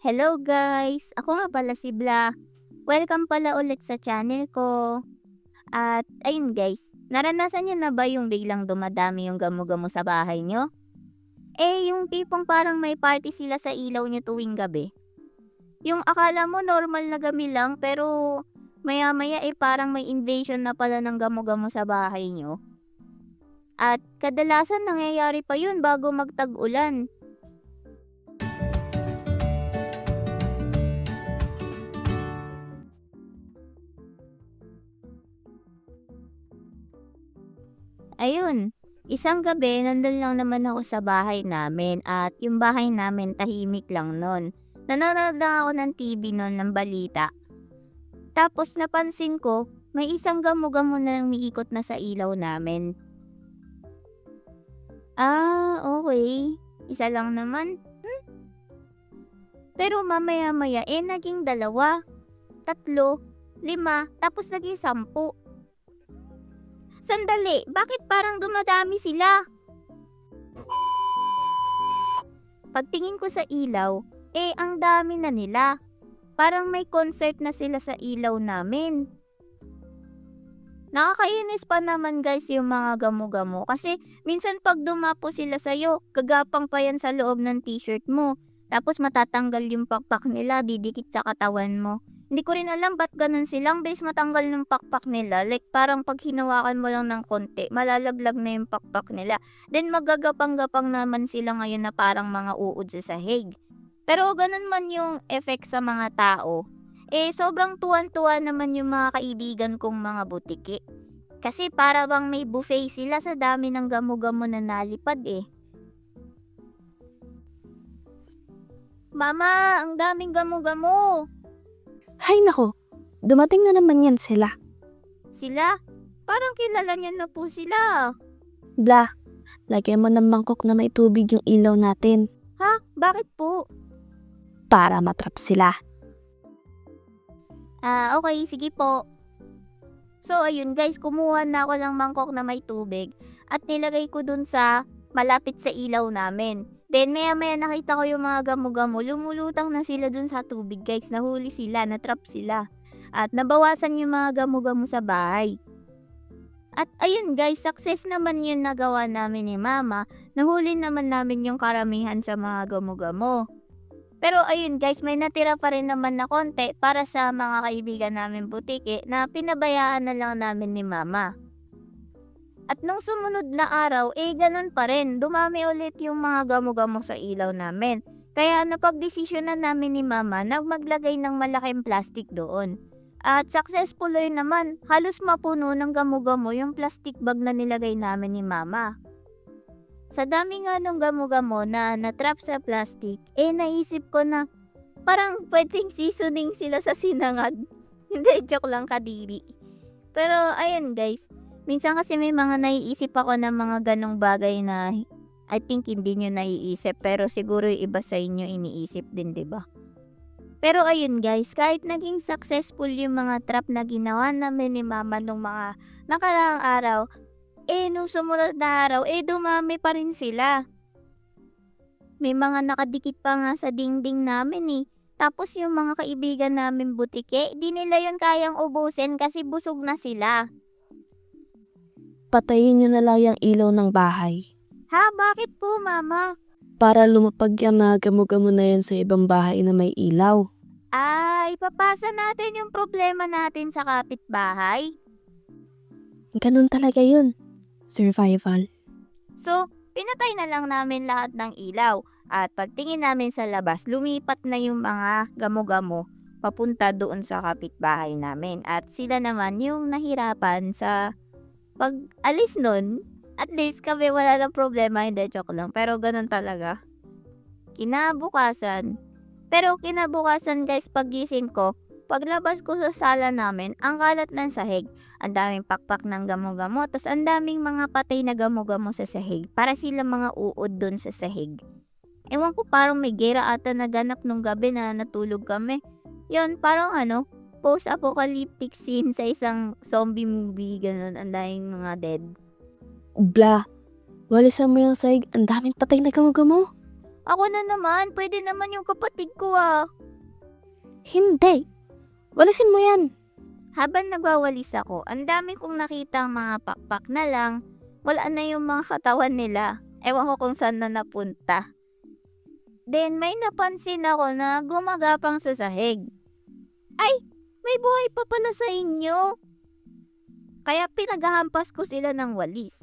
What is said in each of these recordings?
Hello guys! Ako nga pala si Bla. Welcome pala ulit sa channel ko. At ayun guys, naranasan niyo na ba yung biglang dumadami yung gamo-gamo sa bahay niyo? Yung tipong parang may party sila sa ilaw niyo tuwing gabi. Yung akala mo normal na gabi lang pero maya-maya parang may invasion na pala ng gamo-gamo sa bahay niyo. At kadalasan nangyayari pa yun bago magtag-ulan. Ayun, isang gabi nandun lang naman ako sa bahay namin at yung bahay namin tahimik lang nun. Nanonood lang ako ng TV nun ng balita. Tapos napansin ko, may isang gamo-gamo na umiikot na sa ilaw namin. Okay. Isa lang naman. Pero mamaya-maya naging 2, 3, 5, tapos naging 10. Sandali, bakit parang dumadami sila? Pagtingin ko sa ilaw, ang dami na nila. Parang may concert na sila sa ilaw namin. Nakakainis pa naman guys yung mga gamo-gamo kasi minsan pag dumapo sila sa'yo, gagapang pa yan sa loob ng t-shirt mo. Tapos matatanggal yung pakpak nila, didikit sa katawan mo. Hindi ko rin alam ba't ganun silang base matanggal ng pakpak nila. Like parang pag hinawakan mo lang ng konti, malalaglag na yung pakpak nila. Then magagapang-gapang naman sila ngayon na parang mga uod sa sahig. Pero ganun man yung effect sa mga tao. Sobrang tuwan-tuwa naman yung mga kaibigan kong mga butiki. Kasi para bang may buffet sila sa dami ng gamo-gamo na nalipad Mama, ang daming gamo-gamo! Hay nako, dumating na naman yan sila. Sila? Parang kilala niyo na po sila. Bla, lagyan mo ng mangkok na may tubig yung ilaw natin Ha? Bakit po? para matrap sila. Okay, sige po. So ayun guys, kumuha na ako ng mangkok na may tubig at nilagay ko dun sa malapit sa ilaw namin. Then maya-maya nakita ko yung mga gamo-gamo, lumulutang na sila dun sa tubig guys, nahuli sila, natrap sila. At nabawasan yung mga gamo-gamo sa bahay. At ayun guys, success naman yun nagawa namin ni Mama, nahuli naman namin yung karamihan sa mga gamo-gamo. Pero ayun guys, may natira pa rin naman na konti para sa mga kaibigan namin butiki na pinabayaan na lang namin ni Mama. At nung sumunod na araw, ganun pa rin. Dumami ulit yung mga gamo-gamo sa ilaw namin. Kaya napagdesisyonan namin ni Mama na maglagay ng malaking plastic doon. At successful rin naman, halos mapuno ng gamo-gamo yung plastic bag na nilagay namin ni Mama. Sa dami nga ng gamo-gamo na natrap sa plastic, naisip ko na parang pwedeng seasoning sila sa sinangag. Hindi, joke lang, kadiri. Pero ayun guys, minsan kasi may mga naiisip ako ng mga ganong bagay na I think hindi nyo naiisip pero siguro yung iba sa inyo iniisip din, 'di ba? Pero ayun guys, kahit naging successful yung mga trap na ginawa namin ni Mama nung mga nakaraang araw, nung sumunod na araw, dumami pa rin sila. May mga nakadikit pa nga sa dingding namin Tapos yung mga kaibigan namin butike, di nila yun kayang ubusin kasi busog na sila. Patayin nyo na lang yung ilaw ng bahay Ha? Bakit po, Mama? para lumapag yung mga gamo-gamo na yan sa ibang bahay na may ilaw. Ipapasa natin yung problema natin sa kapitbahay. Ganun talaga yun. Survival. So, pinatay na lang namin lahat ng ilaw. At pagtingin namin sa labas, lumipat na yung mga gamo-gamo papunta doon sa kapitbahay namin. At sila naman yung nahirapan sa pag-alis nun. At least kami wala ng problema, hindi, joke lang. Pero ganun talaga. Kinabukasan guys, pagising ko, paglabas ko sa sala namin, ang kalat ng sahig. Ang daming pakpak ng gamo-gamo, tas ang daming mga patay na gamo-gamo sa sahig. Para sila mga uod dun sa sahig. Ewan ko, parang may gera ata naganap nung gabi na natulog kami. Yun, parang post-apocalyptic scene sa isang zombie movie, ganun, ang daming mga dead. Bla, walisan mo yung sahig, ang daming patay na gamo-gamo. Ako na naman, pwede naman yung kapatid ko ah. Hindi. Walisin mo yan. Habang nagwawalis ako, ang dami kong nakitang mga pakpak na lang. Wala na yung mga katawan nila. Ewan ko kung saan na napunta. Then may napansin ako na gumagapang sa sahig. Ay, may buhay pa pala sa inyo. Kaya pinaghahampas ko sila ng walis.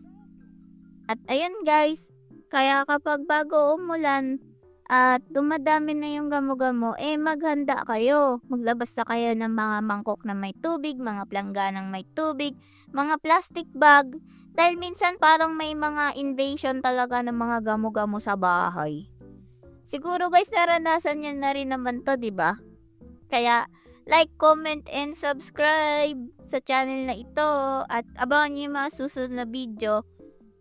At ayan guys, kaya kapag bago umulan at dumadami na yung gamo-gamo, maghanda kayo. Maglabas na kayo ng mga mangkok na may tubig, mga plangganang may tubig, mga plastic bag. Dahil minsan parang may mga invasion talaga ng mga gamo-gamo sa bahay. Siguro guys, naranasan nyo na rin naman to, di ba? Kaya, like, comment, and subscribe sa channel na ito. At abangan nyo yung mga susunod na video.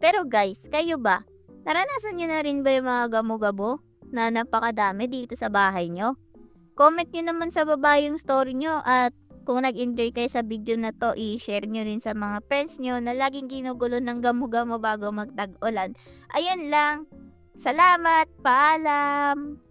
Pero guys, kayo ba? Naranasan nyo na rin ba yung mga gamo-gamo na napakadami dito sa bahay nyo? Comment nyo naman sa baba yung story nyo. At kung nag-enjoy kayo sa video na to, i-share nyo rin sa mga friends nyo na laging ginugulo ng gamo-gamo bago magtag-ulan. Ayan lang. Salamat, paalam!